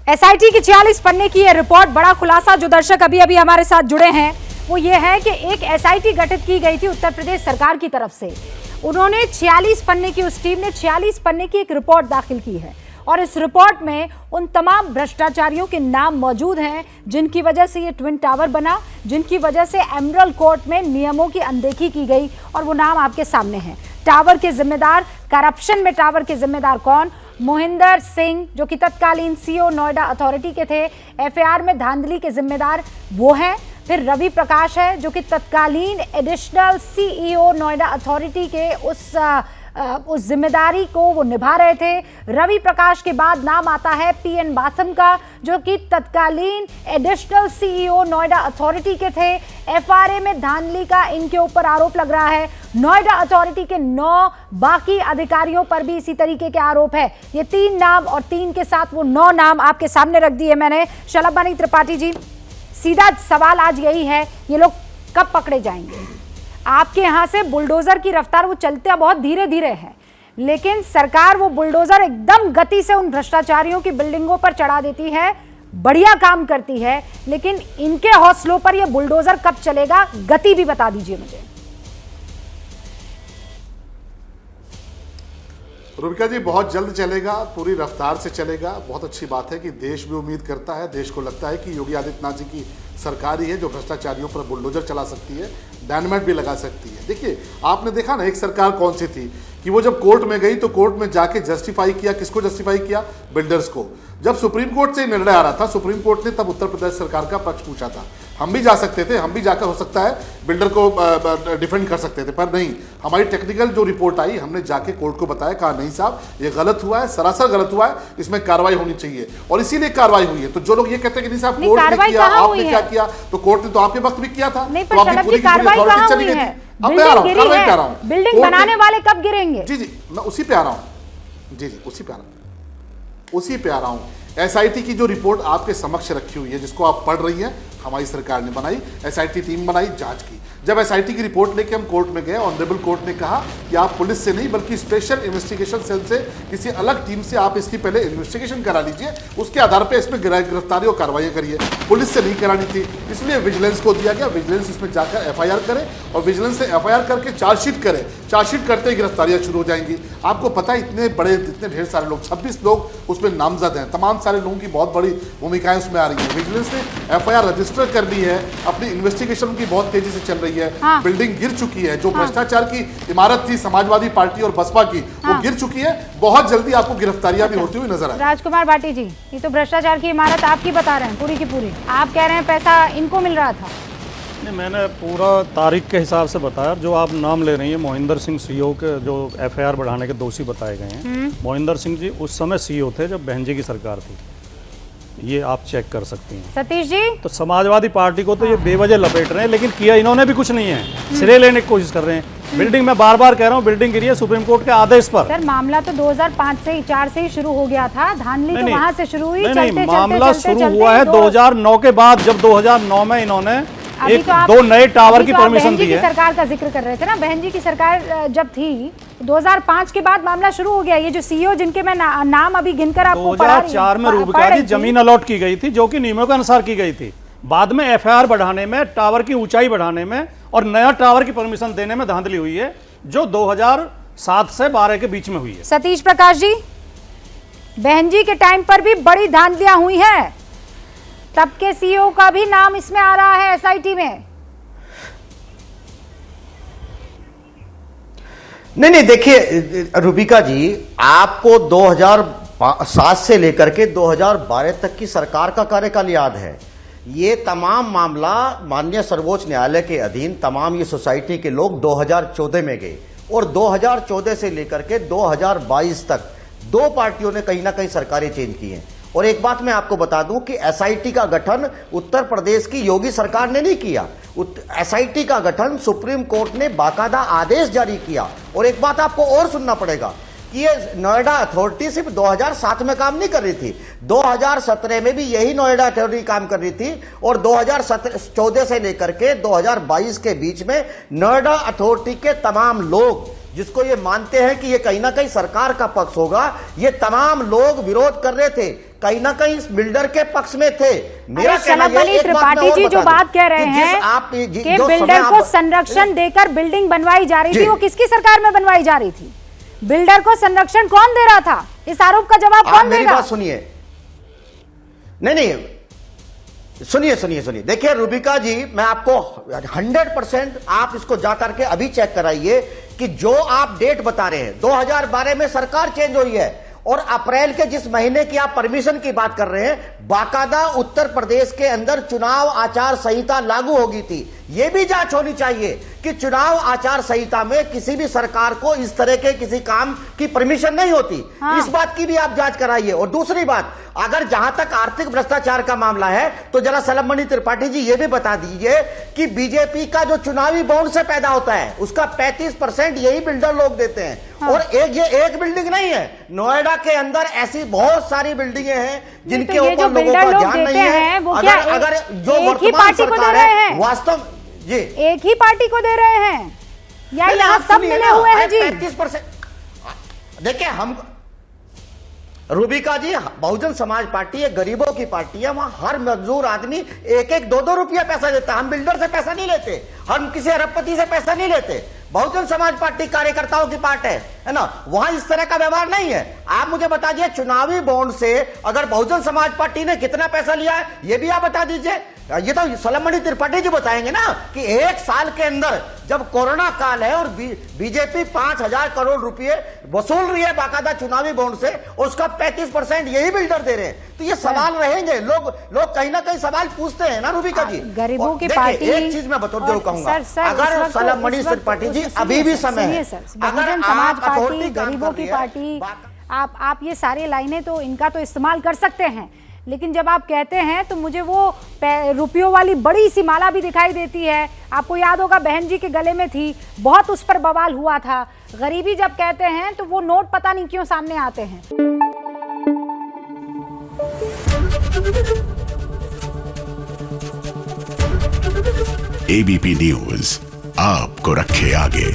SIT की 46 पन्ने की यह रिपोर्ट, बड़ा खुलासा जो दर्शक अभी अभी हमारे साथ जुड़े हैं वो ये है कि एक एसआईटी गठित की गई थी उत्तर प्रदेश सरकार की तरफ से। उन्होंने 46 पन्ने की, उस टीम ने 46 पन्ने की एक रिपोर्ट दाखिल की है और इस रिपोर्ट में उन तमाम भ्रष्टाचारियों के नाम मौजूद हैं जिनकी वजह से ये ट्विन टावर बना, जिनकी वजह से एमरल्ड कोर्ट में नियमों की अनदेखी की गई और वो नाम आपके सामने हैं। टावर के जिम्मेदार, करप्शन में टावर के जिम्मेदार कौन? मोहिंदर सिंह जो कि तत्कालीन सीईओ नोएडा अथॉरिटी के थे, एफआईआर में धांधली के जिम्मेदार वो हैं। फिर रवि प्रकाश है जो कि तत्कालीन एडिशनल सीईओ नोएडा अथॉरिटी के उस जिम्मेदारी को वो निभा रहे थे। रवि प्रकाश के बाद नाम आता है पीएन बाथम का जो कि तत्कालीन एडिशनल सीईओ नोएडा अथॉरिटी के थे। एफआरए में धांधली का इनके ऊपर आरोप लग रहा है। नोएडा अथॉरिटी के 9 बाकी अधिकारियों पर भी इसी तरीके के आरोप है। ये 3 नाम और 3 के साथ वो 9 नाम आपके सामने रख दिए मैंने। शलभ त्रिपाठी जी, सीधा सवाल आज यही है, ये लोग कब पकड़े जाएंगे? आपके यहां से बुलडोजर की रफ्तार वो चलते बहुत धीरे धीरे है, लेकिन सरकार वो बुलडोजर एकदम गति से उन भ्रष्टाचारियों की बिल्डिंगों पर चढ़ा देती है, बढ़िया काम करती है, लेकिन इनके हौसलों पर ये बुलडोजर कब चलेगा? गति भी बता दीजिए मुझे। रूबिका जी, बहुत जल्द चलेगा, पूरी रफ्तार से चलेगा। बहुत अच्छी बात है कि देश भी उम्मीद करता है, देश को लगता है कि योगी आदित्यनाथ जी की सरकार ही है जो भ्रष्टाचारियों पर बुलडोजर चला सकती है, डायनामाइट भी लगा सकती है। देखिए, आपने देखा ना एक सरकार कौन सी थी कि वो जब कोर्ट में गई तो कोर्ट में जाके जस्टिफाई किया, किसको जस्टिफाई किया? बिल्डर्स को। जब सुप्रीम कोर्ट से निर्णय आ रहा था, सुप्रीम कोर्ट ने तब उत्तर प्रदेश सरकार का पक्ष पूछा था। हम भी जा सकते थे, हम भी जाकर हो सकता है बिल्डर को डिफेंड कर सकते थे, पर नहीं, हमारी टेक्निकल जो रिपोर्ट आई, हमने जाके कोर्ट को बताया, कहा नहीं साहब ये गलत हुआ है, सरासर गलत हुआ है, इसमें कार्रवाई होनी चाहिए और इसीलिए कार्रवाई हुई है। तो जो लोग ये कहते हैं कि नहीं साहब कोर्ट ने किया, आपने क्या किया, तो कोर्ट ने तो आपके वक्त भी किया था, तो आपकी पूरी अथॉरिटी चली गई थी। अब मैं आ रहा हूं, कार्रवाई पे आ रहा हूं। बिल्डिंग बनाने वाले कब गिरेंगे? जी जी, मैं उसी पे आ रहा हूं। जी जी, उसी पे आ रहा हूं। एसआईटी की जो रिपोर्ट आपके समक्ष रखी हुई है, जिसको आप पढ़ रही हैं, हमारी सरकार ने बनाई, एसआईटी टीम बनाई जांच की। जब एसआईटी की रिपोर्ट लेके हम कोर्ट में गए, ऑनरेबल कोर्ट ने कहा कि आप पुलिस से नहीं बल्कि स्पेशल इन्वेस्टिगेशन सेल से, किसी अलग टीम से आप इसकी पहले इन्वेस्टिगेशन करा लीजिए, उसके आधार पर इसमें गिरफ्तारी और कार्रवाई करिए। पुलिस से नहीं करानी थी, इसलिए विजिलेंस को दिया गया, विजिलेंस इसमें जाकर एफआईआर करे और विजिलेंस से एफआईआर करके चार्जशीट करे। चार्जशीट करते ही गिरफ्तारियां शुरू हो जाएंगी। आपको पता है इतने ढेर सारे लोग, 26 लोग उसमें नामजद हैं, तमाम सारे लोगों की बहुत बड़ी भूमिकाएं उसमें आ रही है। विजिलेंस ने एफआईआर रजिस्टर कर ली है, अपनी इन्वेस्टिगेशन की बहुत तेजी से चल रही है। हाँ। बिल्डिंग गिर चुकी है, जो भ्रष्टाचार की इमारत थी समाजवादी पार्टी और बसपा की, वो गिर चुकी है। बहुत जल्दी आपको गिरफ्तारियां भी होती हुई नजर आएगी। राजकुमार भाटी जी, ये तो भ्रष्टाचार की इमारत आपकी बता रहे हैं पूरी की पूरी, आप कह रहे हैं पैसा इनको मिल रहा था। नहीं, मैंने पूरा तारीख के हिसाब से बताया। जो आप नाम ले रही हैं मोहिंदर सिंह सीईओ के, जो एफआईआर बढ़ाने के दोषी बताए गए हैं, मोहिंदर सिंह जी उस समय सीईओ थे जब बहन जी की सरकार थी, ये आप चेक कर सकती हैं। सतीश जी, तो समाजवादी पार्टी को तो ये बेवजह लपेट रहे हैं, लेकिन किया इन्होंने भी कुछ नहीं है, श्रेय लेने की कोशिश कर रहे हैं। बिल्डिंग में बार बार कह रहा हूँ, बिल्डिंग गिरी है सुप्रीम कोर्ट के आदेश पर। सर मामला तो 2005 से ही 4 से ही शुरू हो गया था, धांधली तो वहां से शुरू हुई। नहीं, मामला शुरू हुआ है 2009 के बाद, जब 2009 में इन्होंने एक तो 2 नए टावर की परमिशन दी है। सरकार का जिक्र कर रहे थे ना, बहन जी की सरकार जब थी 2005 के बाद मामला शुरू हो गया। ये जो सीईओ जिनके मैं नाम अभी गिनकर आपको 2004 में रूबिका जी जमीन अलॉट की गई थी, जो कि नियमों के अनुसार की गई थी। बाद में एफआईआर बढ़ाने में, टावर की ऊंचाई बढ़ाने में और नया टावर की परमिशन देने में धांधली हुई है, जो 2007 से 12 के बीच में हुई है। सतीश प्रकाश जी, बहन जी के टाइम पर भी बड़ी धांधलियां हुई हैं, तब के सीईओ का भी नाम इसमें आ रहा है एसआईटी में। नहीं, देखिए रूबिका जी, आपको 2007 से लेकर के 2012 तक की सरकार का कार्यकाल याद है। ये तमाम मामला माननीय सर्वोच्च न्यायालय के अधीन, तमाम ये सोसाइटी के लोग 2014 में गए और 2014 से लेकर के 2022 तक 2 पार्टियों ने कहीं ना कहीं सरकारें चेंज की हैं। और एक बात मैं आपको बता दूं कि एसआईटी का गठन उत्तर प्रदेश की योगी सरकार ने नहीं किया। एसआईटी का गठन सुप्रीम कोर्ट ने बाकायदा आदेश जारी किया। और एक बात आपको और सुनना पड़ेगा कि ये नोएडा अथॉरिटी सिर्फ 2007 में काम नहीं कर रही थी, 2017 में भी यही नोएडा अथॉरिटी काम कर रही थी और 2014 से लेकर के 2022 के बीच में नोएडा अथॉरिटी के तमाम लोग जिसको ये मानते हैं कि ये कहीं ना कहीं सरकार का पक्ष होगा, ये तमाम लोग विरोध कर रहे थे कहीं ना कहीं इस बिल्डर के पक्ष में थे। मेरा अरे कहना शलभ यह, मणि एक बात मैं त्रिपाठी और जी जो बता दूं, बात कह रहे कि जिस हैं आप कि जो समय बिल्डर को आप- संरक्षण देकर बिल्डिंग बनवाई जा रही जी। थी, वो किसकी सरकार में बनवाई जा रही थी? बिल्डर को संरक्षण कौन दे रहा था? इस आरोप का जवाब आप कौन मेरी देगा? बात सुनिए, नहीं, सुनिए, देखिए रूबिका जी, मैं आपको 100% आप इसको जाकर के अभी चेक कराइए कि जो आप डेट बता रहे हैं 2012 में सरकार चेंज हुई है और अप्रैल के जिस महीने की आप परमिशन की बात कर रहे हैं, बाकायदा उत्तर प्रदेश के अंदर चुनाव आचार संहिता लागू होगी थी। यह भी जांच होनी चाहिए कि चुनाव आचार संहिता में किसी भी सरकार को इस तरह के किसी काम की परमिशन नहीं होती। हाँ। इस बात की भी आप जांच कराइए। और दूसरी बात, अगर जहां तक आर्थिक भ्रष्टाचार का मामला है तो जरा शलभ मणि त्रिपाठी जी ये भी बता दीजिए कि बीजेपी का जो चुनावी बॉन्ड से पैदा होता है उसका 35% यही बिल्डर लोग देते हैं। हाँ। और ये एक बिल्डिंग नहीं है, नोएडा के अंदर ऐसी बहुत सारी बिल्डिंगें हैं जिनके ये जो ऊपर लोगों बिल्डर का लोग ध्यान देते नहीं हैं, है। वो क्या अगर जो एक ही वर्तमान पार्टी को दे सरकार रहे है हैं? वास्तव जी एक ही पार्टी को दे रहे हैं या नहीं, यहाँ आप सब सुनिए मिले ना, हुए हैं जी? 35%। देखिए हम रूबिका जी, बहुजन समाज पार्टी है, गरीबों की पार्टी है। वहां हर मजदूर आदमी 1-1, 2-2 रुपया पैसा देता है। हम बिल्डर से पैसा नहीं लेते, हम किसी अरबपति से पैसा नहीं लेते। बहुजन समाज पार्टी कार्यकर्ताओं की पार्टी है ना, वहां इस तरह का व्यवहार नहीं है। आप मुझे बता दीजिए, चुनावी बॉन्ड से अगर बहुजन समाज पार्टी ने कितना पैसा लिया है, ये भी आप बता दीजिए। ये तो शलभ मणि त्रिपाठी जी बताएंगे ना कि एक साल के अंदर जब कोरोना काल है और बीजेपी 5,000 करोड़ रुपए वसूल रही है बाकायदा चुनावी बॉन्ड से, उसका 35% यही बिल्डर दे रहे हैं, तो ये सवाल रहेंगे। लोग कहीं ना कहीं सवाल पूछते हैं ना रूबिका जी। गरीबों की देखिए, पार्टी। एक चीज मैं बतौर जरूर कहूंगा, सर, अगर शलभ मणि त्रिपाठी जी अभी भी समय है, बहुजन समाज पार्टी, गरीबों की पार्टी, आप ये सारी लाइनें तो इनका तो इस्तेमाल कर सकते हैं, लेकिन जब आप कहते हैं तो मुझे वो रुपयों वाली बड़ी सी माला भी दिखाई देती है। आपको याद होगा बहन जी के गले में थी, बहुत उस पर बवाल हुआ था। गरीबी जब कहते हैं तो वो नोट पता नहीं क्यों सामने आते हैं। एबीपी न्यूज आपको रखे आगे।